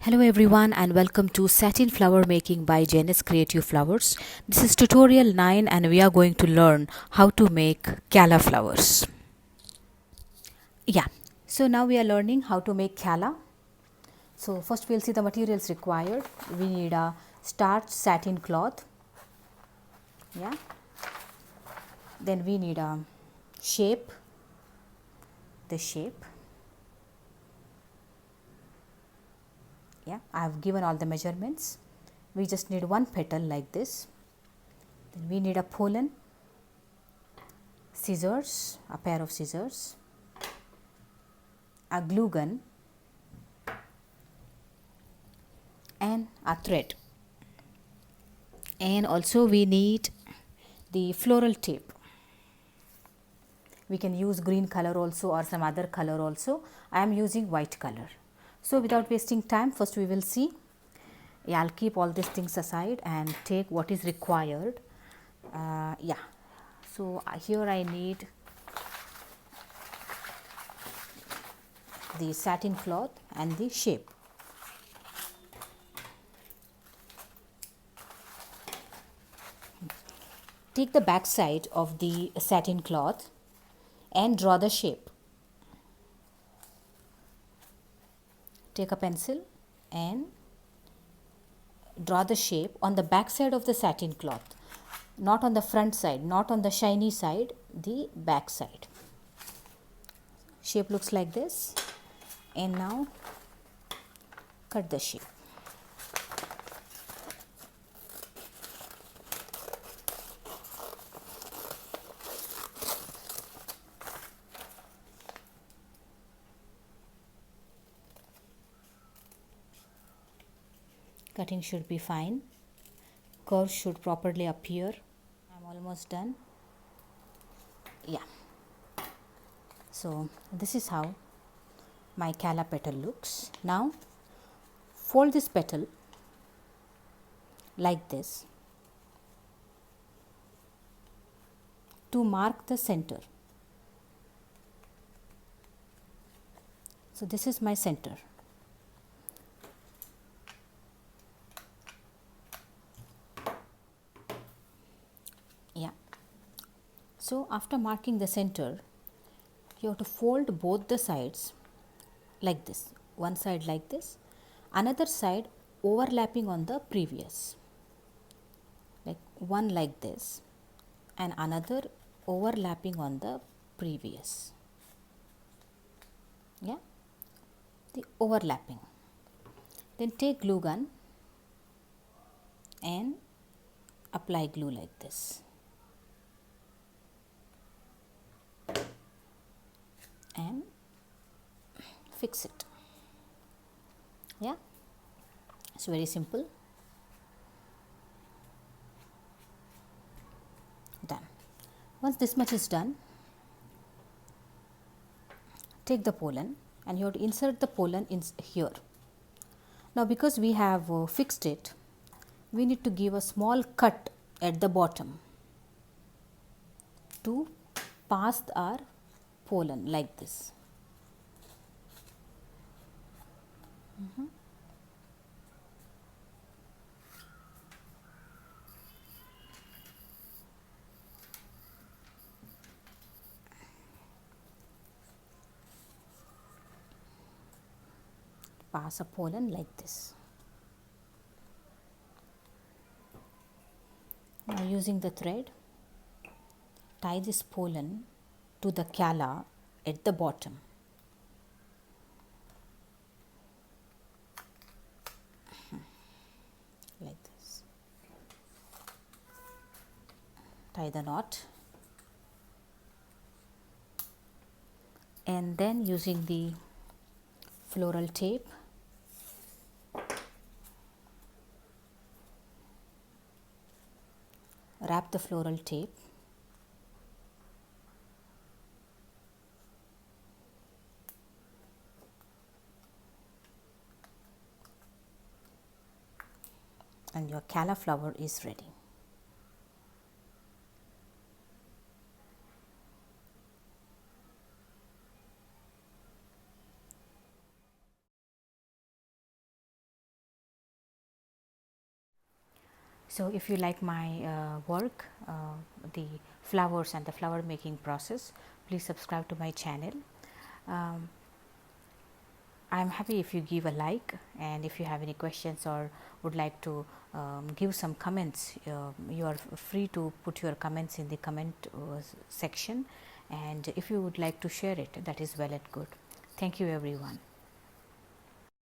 Hello everyone and welcome to Satin Flower Making by Janice Creative Flowers. This is tutorial 9 and we are going to learn how to make calla flowers. So now we are learning how to make calla. So first we'll see the materials required. We need a starched satin cloth. Then we need a shape. I have given all the measurements. We just need one petal like this. Then we need a pollen, scissors, a pair of scissors, a glue gun and a thread, and also we need the floral tape. We can use green color also or some other color also. I am using white color. So without wasting time, first we will see. I'll keep all these things aside and take what is required. So here I need the satin cloth and the shape. Take the back side of the satin cloth and draw the shape. Take a pencil and draw the shape on the back side of the satin cloth, not on the front side, not on the shiny side, the back side. Shape looks like this, and now cut the shape. Cutting should be fine. Curves should properly appear. I'm almost done. So this is how my calla petal looks. Now fold this petal like this to mark the center. So this is my center. So after marking the center, you have to fold both the sides like this. One side like this, another side overlapping on the previous. Like one like this and another overlapping on the previous. The overlapping. Then take glue gun and apply glue like this. And fix it. It's very simple. Done. Once this much is done, take the pollen and you have to insert the pollen in here. Now because we have fixed it, we need to give a small cut at the bottom to pass our pollen like this. Pass a pollen like this. Now using the thread, tie this pollen to the calla at the bottom. Like this. Tie the knot and then using the floral tape, wrap the floral tape and your calla flower is ready. So if you like my work, the flowers and the flower making process, please subscribe to my channel. um, I am happy if you give a like, and if you have any questions or would like to give some comments, you are free to put your comments in the comment section, and if you would like to share it, that is well and good. Thank you everyone.